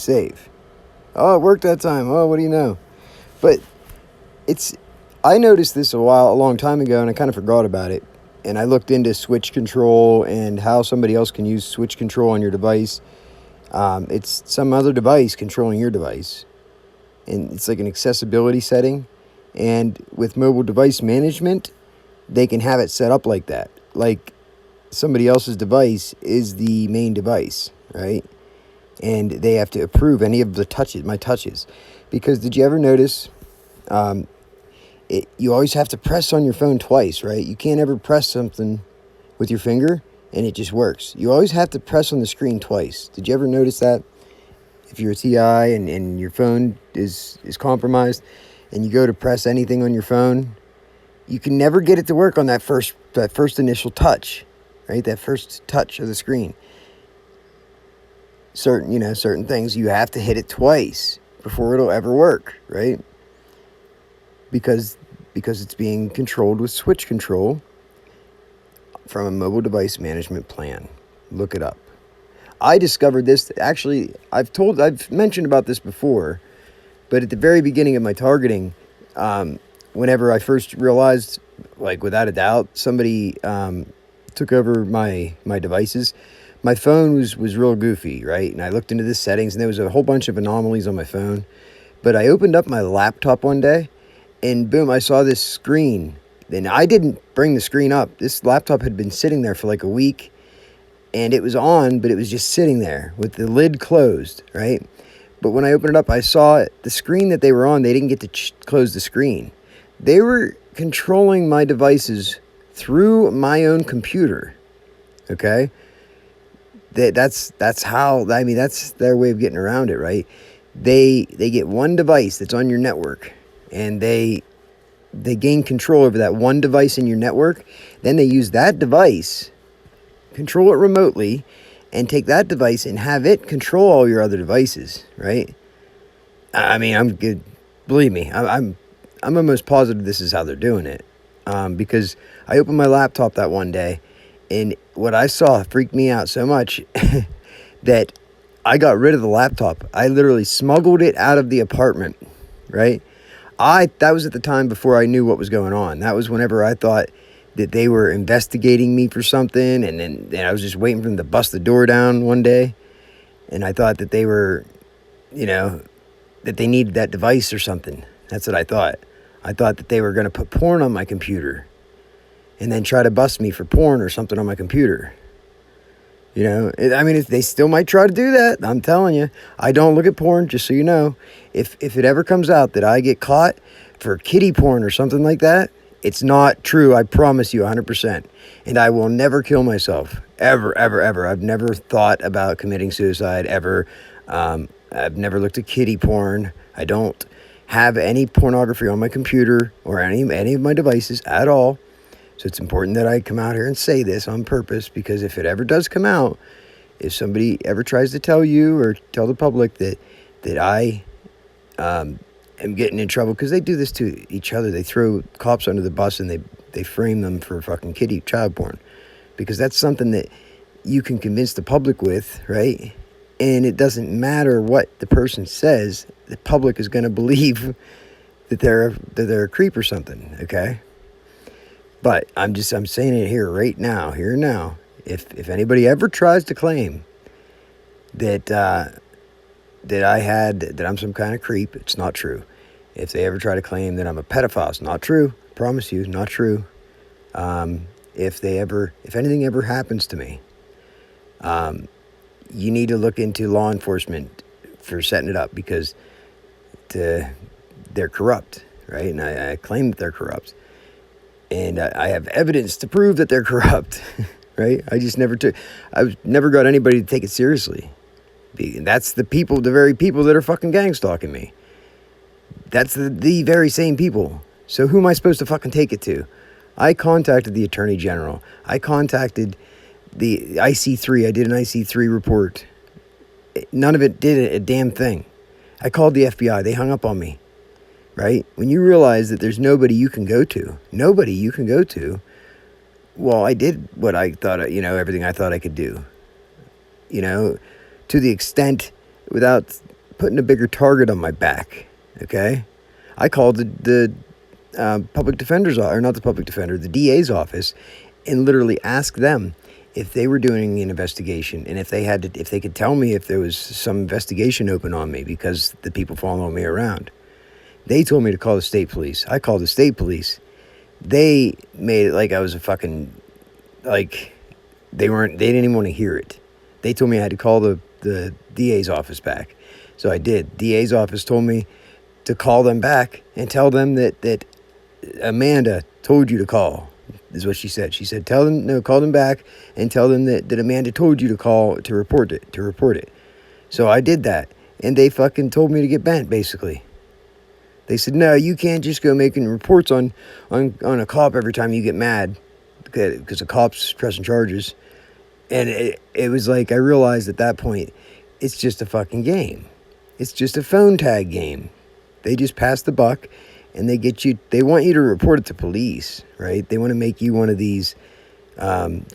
save. Oh, it worked that time. Oh, what do you know? But it's I noticed this a long time ago, and I kind of forgot about it. And I looked into switch control and how somebody else can use switch control on your device. It's some other device controlling your device, and it's like an accessibility setting. And with mobile device management, they can have it set up like that. Like somebody else's device is the main device, right? And they have to approve any of my touches. Because did you ever notice um, you always have to press on your phone twice, right? You can't ever press something with your finger and it just works. You always have to press on the screen twice. Did you ever notice that? If you're a TI and your phone is compromised and you go to press anything on your phone, you can never get it to work on that first initial touch, right? That first touch of the screen. Certain things you have to hit it twice before it'll ever work, right? Because it's being controlled with switch control from a mobile device management plan. Look it up. I discovered this, actually, I've mentioned about this before, but at the very beginning of my targeting, whenever I first realized, like without a doubt, somebody took over my devices, my phone was real goofy, right? And I looked into the settings, and there was a whole bunch of anomalies on my phone. But I opened up my laptop one day, and boom, I saw this screen. And I didn't bring the screen up. This laptop had been sitting there for like a week, and it was on, but it was just sitting there with the lid closed, right? But when I opened it up, I saw the screen that they were on. They didn't get to close the screen. They were controlling my devices through my own computer, okay? That's their way of getting around it, right? They get one device that's on your network, and they gain control over that one device in your network. Then they use that device, control it remotely, and take that device and have it control all your other devices, right? I mean, I'm good. Believe me, I'm almost positive this is how they're doing it, because I opened my laptop that one day, and what I saw freaked me out so much that I got rid of the laptop. I literally smuggled it out of the apartment, right? That was at the time before I knew what was going on. That was whenever I thought that they were investigating me for something, and then I was just waiting for them to bust the door down one day, and I thought that they were, that they needed that device or something. That's what I thought. I thought that they were going to put porn on my computer and then try to bust me for porn or something on my computer. They still might try to do that. I'm telling you. I don't look at porn, just so you know. If it ever comes out that I get caught for kitty porn or something like that, it's not true. I promise you 100%. And I will never kill myself. Ever, ever, ever. I've never thought about committing suicide, ever. I've never looked at kitty porn. I don't have any pornography on my computer or any of my devices at all. So it's important that I come out here and say this on purpose, because if it ever does come out, if somebody ever tries to tell you or tell the public that I am getting in trouble, because they do this to each other. They throw cops under the bus and they frame them for fucking kiddie child porn, because that's something that you can convince the public with, right? And it doesn't matter what the person says, the public is going to believe that they're a creep or something, okay? But I'm saying it here right now, here and now. If anybody ever tries to claim that I'm some kind of creep, it's not true. If they ever try to claim that I'm a pedophile, it's not true. I promise you, not true. If anything ever happens to me, you need to look into law enforcement for setting it up, because they're corrupt, right? And I claim that they're corrupt. And I have evidence to prove that they're corrupt, right? I've never got anybody to take it seriously. That's the very people that are fucking gang stalking me. That's the very same people. So who am I supposed to fucking take it to? I contacted the Attorney General. I contacted the IC3. I did an IC3 report. None of it did a damn thing. I called the FBI. They hung up on me. Right? When you realize that there's nobody you can go to, well, I did what I thought, everything I thought I could do, to the extent, without putting a bigger target on my back. Okay, I called the public defender's, or not the public defender, the DA's office, and literally asked them if they were doing an investigation, and if they could tell me if there was some investigation open on me because the people following me around. They told me to call the state police. I called the state police. They made it like I was a fucking, like, they didn't even want to hear it. They told me I had to call the DA's office back. So I did. DA's office told me to call them back and tell them that Amanda told you to call, is what she said. She said, call them back and tell them that Amanda told you to call to report it. So I did that. And they fucking told me to get bent, basically. They said, no, you can't just go making reports on a cop every time you get mad, because the cop's pressing charges. And it was like, I realized at that point, it's just a fucking game. It's just a phone tag game. They just pass the buck, and they want you to report it to police, right? They want to make you one of these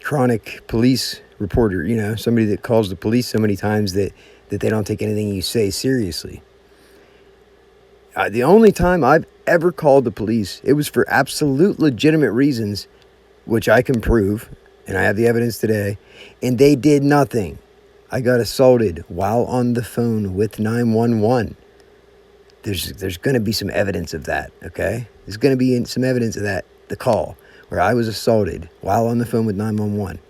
chronic police reporter, somebody that calls the police so many times that they don't take anything you say seriously. The only time I've ever called the police, it was for absolute legitimate reasons, which I can prove, and I have the evidence today, and they did nothing. I got assaulted while on the phone with 911. There's going to be some evidence of that, okay? There's going to be some evidence of that, the call, where I was assaulted while on the phone with 911.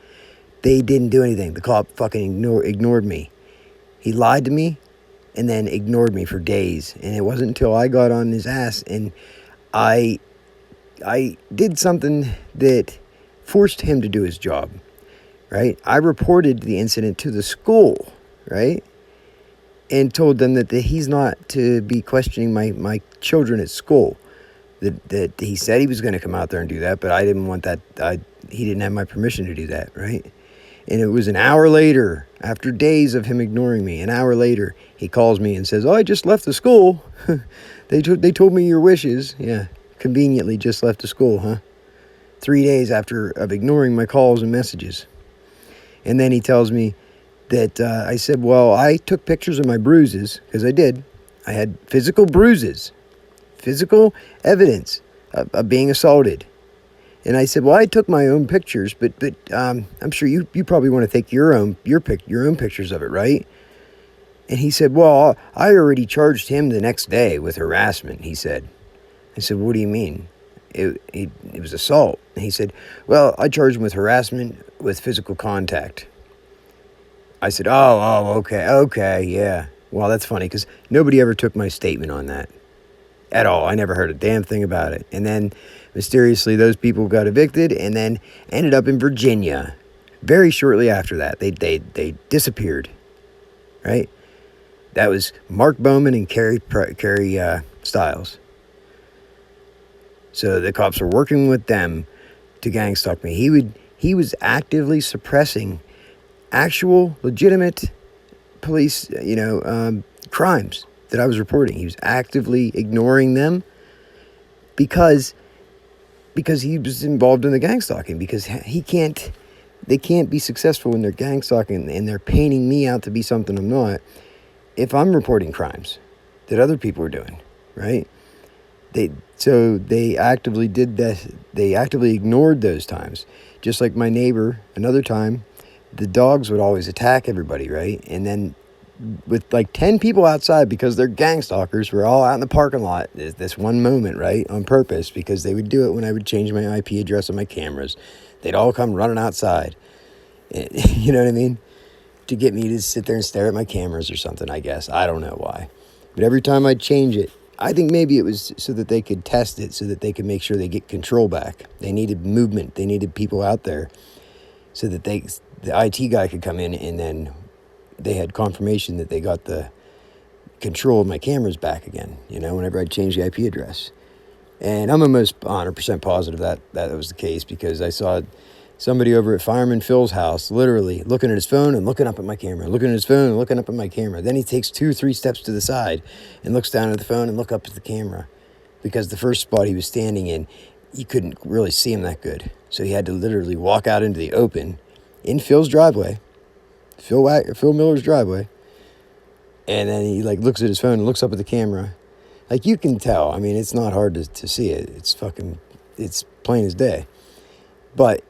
They didn't do anything. The cop fucking ignored me. He lied to me and then ignored me for days. And it wasn't until I got on his ass and I did something that forced him to do his job, right? I reported the incident to the school, right? And told them that he's not to be questioning my children at school. That he said he was going to come out there and do that, but I didn't want that. He didn't have my permission to do that, right? And it was an hour later, after days of him ignoring me, an hour later, he calls me and says, "Oh, I just left the school. They told me your wishes." Yeah, conveniently just left the school, huh? 3 days after of ignoring my calls and messages. And then he tells me that I said, well, I took pictures of my bruises, because I did. I had physical bruises, physical evidence of being assaulted. And I said, well, I took my own pictures, but I'm sure you probably want to take your own pictures of it, right? And he said, well, I already charged him the next day with harassment, he said. I said, what do you mean? It was assault. And he said, well, I charged him with harassment with physical contact. I said, oh, okay, yeah. Well, that's funny, because nobody ever took my statement on that at all. I never heard a damn thing about it. And then, mysteriously, those people got evicted and then ended up in Virginia. Very shortly after that, they disappeared, right? That was Mark Bowman and Carrie Stiles. So the cops were working with them to gang stalk me. He was actively suppressing actual, legitimate police, crimes that I was reporting. He was actively ignoring them because he was involved in the gang stalking. Because they can't be successful in their gang stalking, and they're painting me out to be something I'm not if I'm reporting crimes that other people are doing, right? So they actively did that. They actively ignored those times. Just like my neighbor, another time, the dogs would always attack everybody, right? And then with like 10 people outside, because they're gang stalkers, we're all out in the parking lot this one moment, right? On purpose, because they would do it when I would change my IP address on my cameras. They'd all come running outside. You know what I mean? To get me to sit there and stare at my cameras or something, I guess. I don't know why. But every time I'd change it, I think maybe it was so that they could test it, so that they could make sure they get control back. They needed movement. They needed people out there so that the IT guy could come in, and then they had confirmation that they got the control of my cameras back again, whenever I'd change the IP address. And I'm almost 100% positive that was the case, because I saw somebody over at Fireman Phil's house literally looking at his phone and looking up at my camera, looking at his phone and looking up at my camera. Then he takes 2 or 3 steps to the side and looks down at the phone and look up at the camera, because the first spot he was standing in, you couldn't really see him that good. So he had to literally walk out into the open in Phil's driveway, Phil Miller's driveway, And then he like looks at his phone and looks up at the camera. Like, you can tell. I mean, it's not hard to see it. It's plain as day. But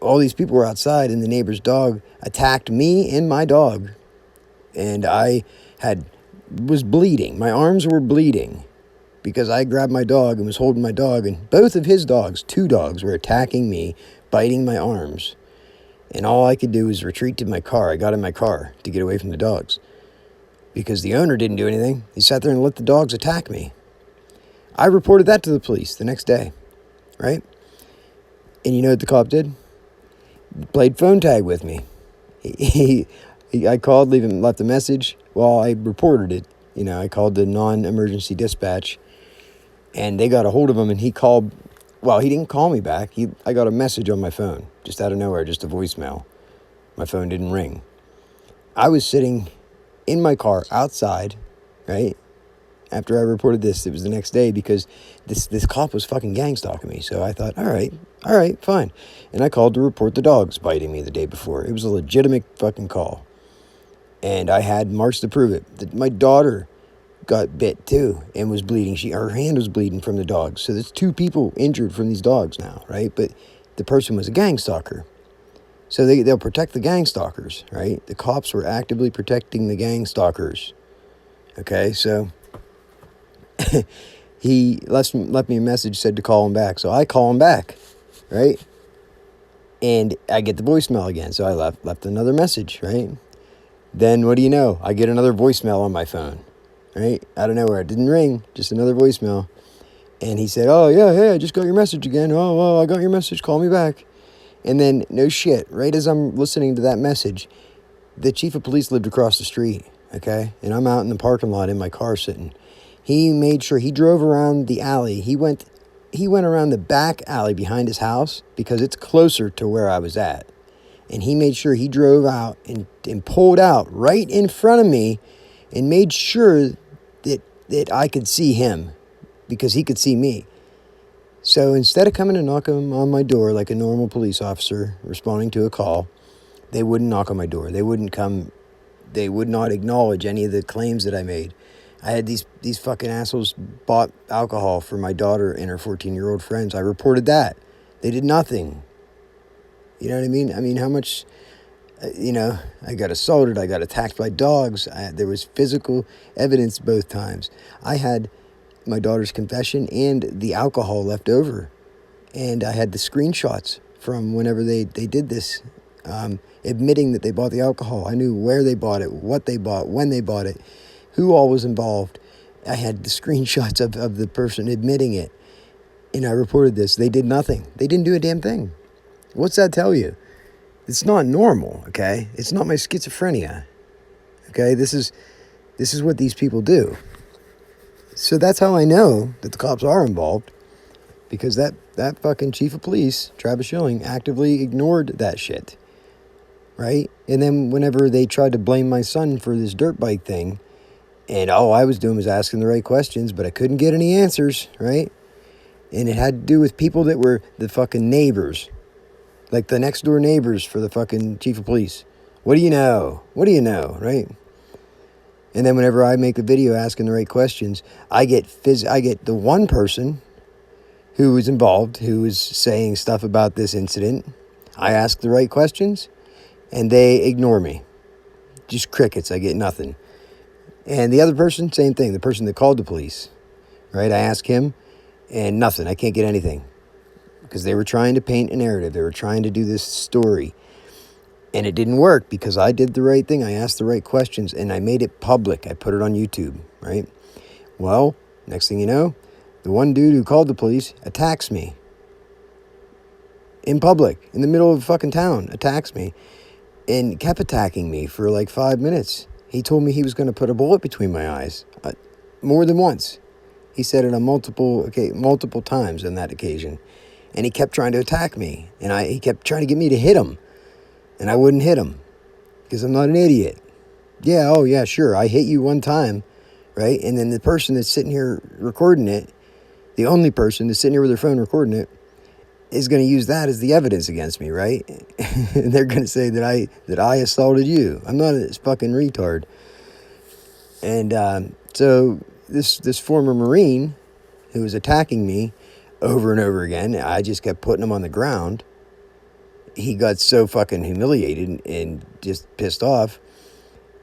all these people were outside, and the neighbor's dog attacked me and my dog. And I was bleeding. My arms were bleeding because I grabbed my dog and was holding my dog, and both of his dogs, 2 dogs, were attacking me, biting my arms. And all I could do was retreat to my car. I got in my car to get away from the dogs because the owner didn't do anything. He sat there and let the dogs attack me. I reported that to the police the next day, right? And you know what the cop did? Played phone tag with me. I called, left a message. Well, I reported it. You know, I called the non-emergency dispatch, and they got a hold of him, and he called. Well, he didn't call me back. I got a message on my phone, just out of nowhere, just a voicemail. My phone didn't ring. I was sitting in my car outside, right? After I reported this, it was the next day because this cop was fucking gang stalking me. So I thought, all right, fine. And I called to report the dogs biting me the day before. It was a legitimate fucking call. And I had marks to prove it. My daughter got bit too and was bleeding. Her hand was bleeding from the dogs. So there's 2 people injured from these dogs now, right? But the person was a gang stalker. So they'll protect the gang stalkers, right? The cops were actively protecting the gang stalkers. Okay, so he left me a message, said to call him back. So I call him back, right? And I get the voicemail again. So I left another message, right? Then what do you know? I get another voicemail on my phone, right? Out of nowhere. It didn't ring, just another voicemail. And he said, oh, yeah, hey, I just got your message again. Oh, I got your message. Call me back. And then, no shit, right as I'm listening to that message, the chief of police lived across the street, okay? And I'm out in the parking lot in my car sitting. He made sure he drove around the alley. He went around the back alley behind his house because it's closer to where I was at. And he made sure he drove out and pulled out right in front of me and made sure that I could see him because he could see me. So instead of coming and knocking on my door like a normal police officer responding to a call, they wouldn't knock on my door. They wouldn't come. They would not acknowledge any of the claims that I made. I had these fucking assholes bought alcohol for my daughter and her 14-year-old friends. I reported that. They did nothing. You know what I mean? I mean, how much, I got assaulted. I got attacked by dogs. There was physical evidence both times. I had my daughter's confession and the alcohol left over. And I had the screenshots from whenever they did this, admitting that they bought the alcohol. I knew where they bought it, what they bought, when they bought it, who all was involved. I had the screenshots of the person admitting it. And I reported this. They did nothing. They didn't do a damn thing. What's that tell you? It's not normal, okay? It's not my schizophrenia, okay? This is what these people do. So that's how I know that the cops are involved, because that fucking chief of police, Travis Schilling, actively ignored that shit, right? And then whenever they tried to blame my son for this dirt bike thing, and all I was doing was asking the right questions, but I couldn't get any answers, right? And it had to do with people that were the fucking neighbors, like the next door neighbors for the fucking chief of police. What do you know? What do you know, right? And then whenever I make a video asking the right questions, I get the one person who was involved, who was saying stuff about this incident. I ask the right questions, and they ignore me. Just crickets. I get nothing. And the other person, same thing. The person that called the police, right? I ask him, and nothing. I can't get anything. Because they were trying to paint a narrative. They were trying to do this story. And it didn't work because I did the right thing. I asked the right questions, and I made it public. I put it on YouTube, right? Well, next thing you know, the one dude who called the police attacks me. In public, in the middle of fucking town, attacks me. And kept attacking me for like 5 minutes. He told me he was going to put a bullet between my eyes. More than once. He said it on multiple times on that occasion. And he kept trying to attack me. And he kept trying to get me to hit him. And I wouldn't hit him. Because I'm not an idiot. Yeah, oh yeah, sure. I hit you one time. Right? And then the person that's sitting here recording it, the only person that's sitting here with their phone recording it, is going to use that as the evidence against me, right? And they're going to say that I assaulted you. I'm not a fucking retard. And so this former Marine who was attacking me over and over again, I just kept putting him on the ground. He got so fucking humiliated and just pissed off.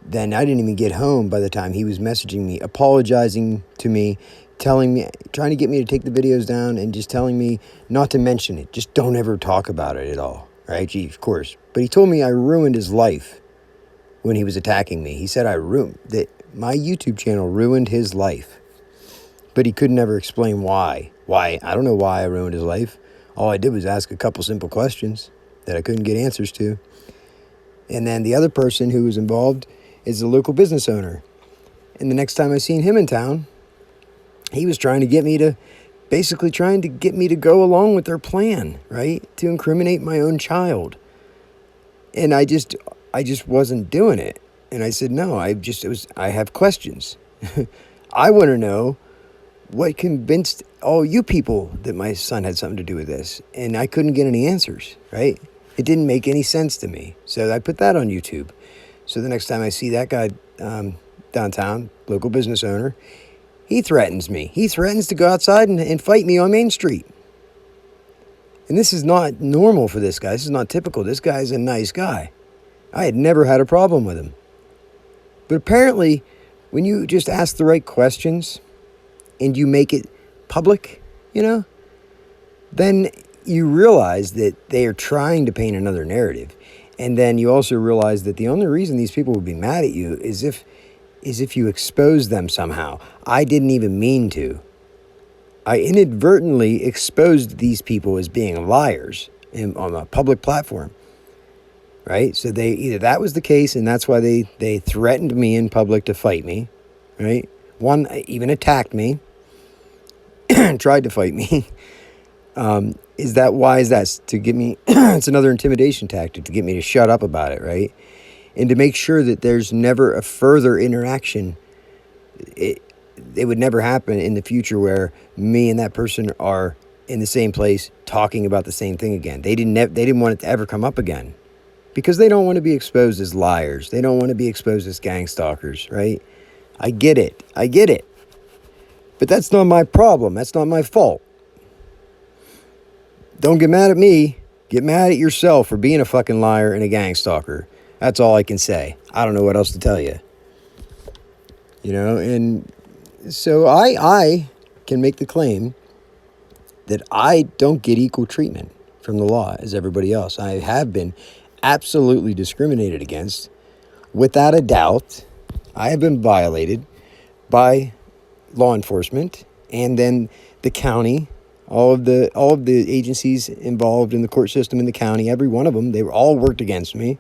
Then I didn't even get home by the time he was messaging me, apologizing to me, telling me, trying to get me to take the videos down and just telling me not to mention it. Just don't ever talk about it at all. Right? Gee, of course. But he told me I ruined his life when he was attacking me. He said that my YouTube channel ruined his life. But he could never explain why. Why? I don't know why I ruined his life. All I did was ask a couple simple questions that I couldn't get answers to. And then the other person who was involved is a local business owner. And the next time I seen him in town, he was trying to get me to go along with their plan, right? To incriminate my own child. And I just wasn't doing it. And I said, no, I have questions. I want to know what convinced all you people that my son had something to do with this. And I couldn't get any answers, right? It didn't make any sense to me. So I put that on YouTube. So the next time I see that guy downtown, local business owner, he threatens me. He threatens to go outside and fight me on Main Street. And this is not normal for this guy. This is not typical. This guy is a nice guy. I had never had a problem with him. But apparently, when you just ask the right questions and you make it public, then you realize that they are trying to paint another narrative. And then you also realize that the only reason these people would be mad at you is if you expose them somehow. I didn't even mean to. I inadvertently exposed these people as being liars on a public platform. Right? So either that was the case, and that's why they threatened me in public to fight me. Right? One even attacked me, tried to fight me. Why is that? To get me, it's another intimidation tactic to get me to shut up about it, right? And to make sure that there's never a further interaction. It would never happen in the future where me and that person are in the same place talking about the same thing again. They didn't want it to ever come up again. Because they don't want to be exposed as liars. They don't want to be exposed as gang stalkers, right? I get it. But that's not my problem. That's not my fault. Don't get mad at me. Get mad at yourself for being a fucking liar and a gang stalker. That's all I can say. I don't know what else to tell you. And so I can make the claim that I don't get equal treatment from the law as everybody else. I have been absolutely discriminated against. Without a doubt, I have been violated by law enforcement and then the county, all of the agencies involved in the court system in the county, every one of them, they all worked against me.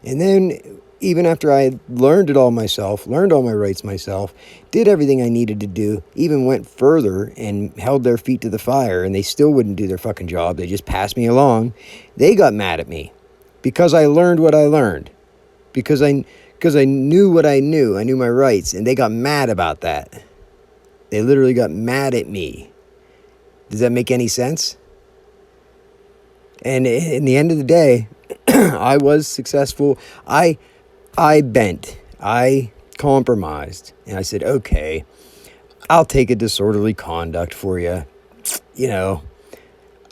And then even after I had learned it all myself, learned all my rights myself, did everything I needed to do, even went further and held their feet to the fire, and they still wouldn't do their fucking job. They just passed me along. They got mad at me because I learned what I learned, because I knew what I knew. I knew my rights, and they got mad about that. They literally got mad at me. Does that make any sense? And in the end of the day, I was successful. I bent. I compromised. And I said, okay, I'll take a disorderly conduct for you.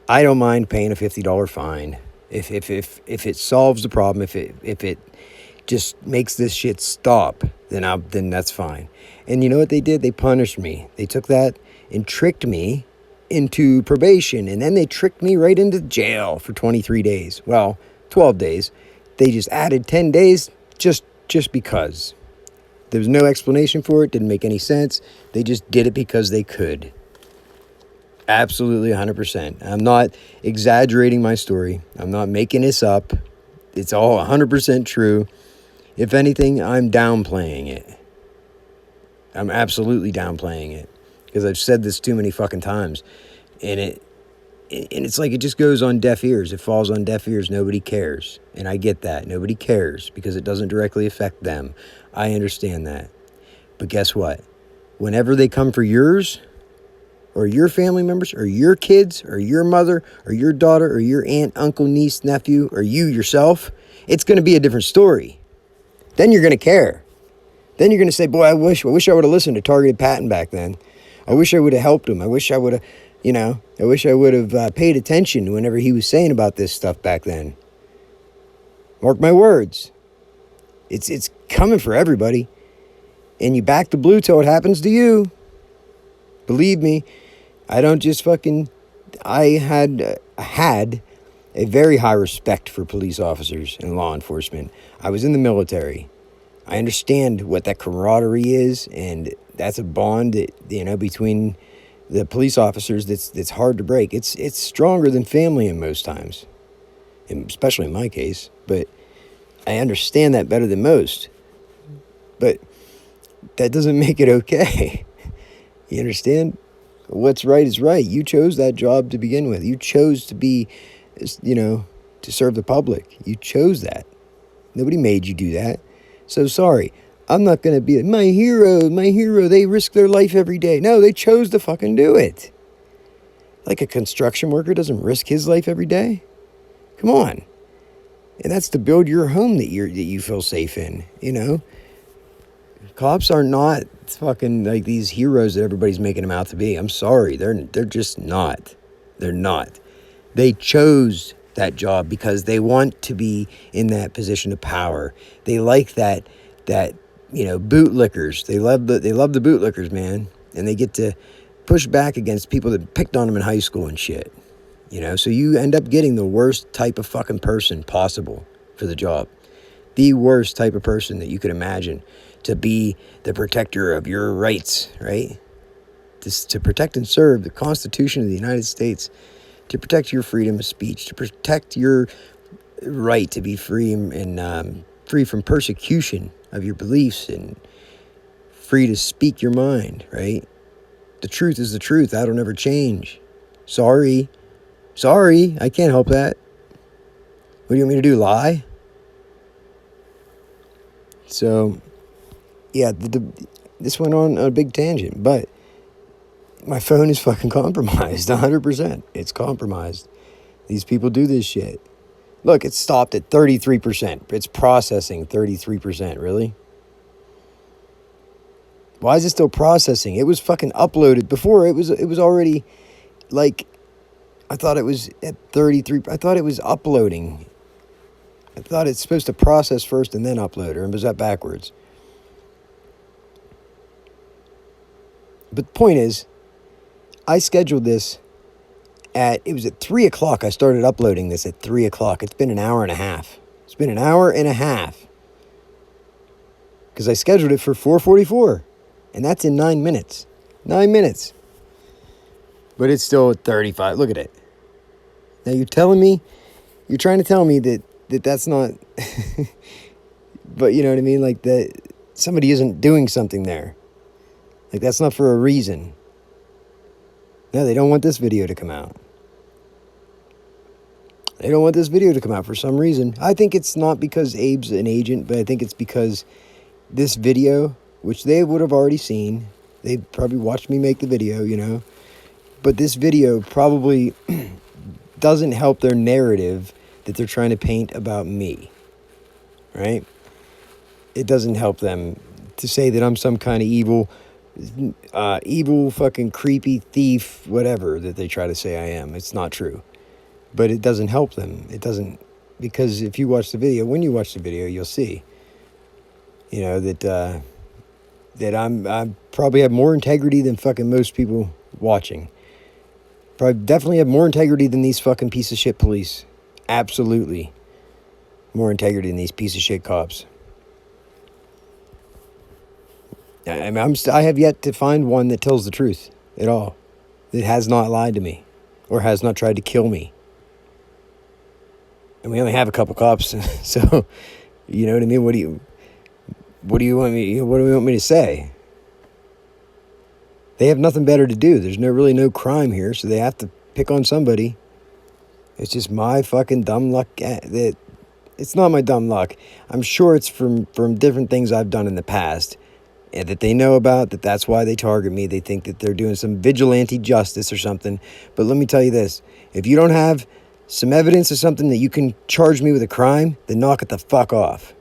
I don't mind paying a $50 fine. If it solves the problem, if it just makes this shit stop, then that's fine. And you know what they did? They punished me. They took that and tricked me into probation, and then they tricked me right into jail for 23 days. Well, 12 days. They just added 10 days just because. There was no explanation for it. Didn't make any sense. They just did it because they could. Absolutely 100%. I'm not exaggerating my story. I'm not making this up. It's all 100% true. If anything, I'm downplaying it. I'm absolutely downplaying it. Because I've said this too many fucking times. And it's like it just goes on deaf ears. It falls on deaf ears. Nobody cares. And I get that. Nobody cares because it doesn't directly affect them. I understand that. But guess what? Whenever they come for yours, or your family members, or your kids, or your mother, or your daughter, or your aunt, uncle, niece, nephew, or you yourself, it's going to be a different story. Then you're going to care. Then you're going to say, boy, I wish I would have listened to Targeted Patton back then. I wish I would have helped him. I wish I would have, I wish I would have paid attention whenever he was saying about this stuff back then. Mark my words. It's coming for everybody. And you back the blue till it happens to you. Believe me, I don't just fucking... I had a very high respect for police officers and law enforcement. I was in the military. I understand what that camaraderie is, and that's a bond that, between the police officers that's hard to break. It's stronger than family in most times, especially in my case. But I understand that better than most. But that doesn't make it okay. You understand? What's right is right. You chose that job to begin with. You chose to be, to serve the public. You chose that. Nobody made you do that. So sorry. I'm not going to be my hero. They risk their life every day. No, they chose to fucking do it. Like a construction worker doesn't risk his life every day. Come on. And that's to build your home that you feel safe in, Cops are not fucking like these heroes that everybody's making them out to be. I'm sorry. They're just not. They're not. They chose that job because they want to be in that position of power. They like that bootlickers. They love the bootlickers, man. And they get to push back against people that picked on them in high school and shit. So you end up getting the worst type of fucking person possible for the job. The worst type of person that you could imagine to be the protector of your rights, right? To protect and serve the Constitution of the United States, to protect your freedom of speech, to protect your right to be free and free from persecution of your beliefs and free to speak your mind, right? The truth is the truth. That'll never change. Sorry, I can't help that. What do you want me to do, lie? So, yeah, this went on a big tangent, but my phone is fucking compromised, 100%. It's compromised. These people do this shit. Look, it's stopped at 33%. It's processing 33%, really? Why is it still processing? It was fucking uploaded. Before, it was already, like, I thought it was at 33. I thought it was uploading. I thought it's supposed to process first and then upload, or was that backwards? But the point is, I scheduled this it was at 3 o'clock. I started uploading this at 3 o'clock. It's been an hour and a half. Because I scheduled it for 4:44. And that's in 9 minutes. 9 minutes. But it's still at 35. Look at it. Now you're trying to tell me that that's not, but you know what I mean? Like that somebody isn't doing something there. Like that's not for a reason. No, they don't want this video to come out. They don't want this video to come out for some reason. I think it's not because Abe's an agent, but I think it's because this video, which they would have already seen, they probably watched me make the video, but this video probably doesn't help their narrative that they're trying to paint about me, right? It doesn't help them to say that I'm some kind of evil fucking creepy thief, whatever that they try to say I am. It's not true. But it doesn't help them. It doesn't, because if you watch the video, when you watch the video, you'll see, that I probably have more integrity than fucking most people watching. Probably definitely have more integrity than these fucking piece of shit police. Absolutely. More integrity than these piece of shit cops. I mean, I have yet to find one that tells the truth at all. That has not lied to me. Or has not tried to kill me. And we only have a couple cops. So, you know what I mean? What do you want me to say? They have nothing better to do. There's really no crime here, so they have to pick on somebody. It's just my fucking dumb luck. It's not my dumb luck. I'm sure it's from different things I've done in the past and that they know about, that's why they target me. They think that they're doing some vigilante justice or something. But let me tell you this. If you don't have some evidence of something that you can charge me with a crime, then knock it the fuck off.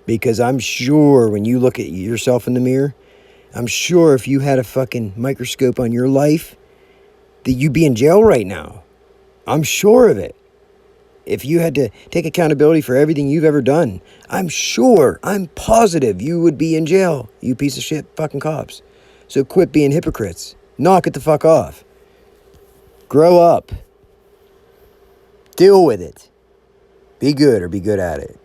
Because I'm sure when you look at yourself in the mirror, I'm sure if you had a fucking microscope on your life, that you'd be in jail right now. I'm sure of it. If you had to take accountability for everything you've ever done, I'm positive you would be in jail, you piece of shit fucking cops. So quit being hypocrites. Knock it the fuck off. Grow up. Deal with it. Be good or be good at it.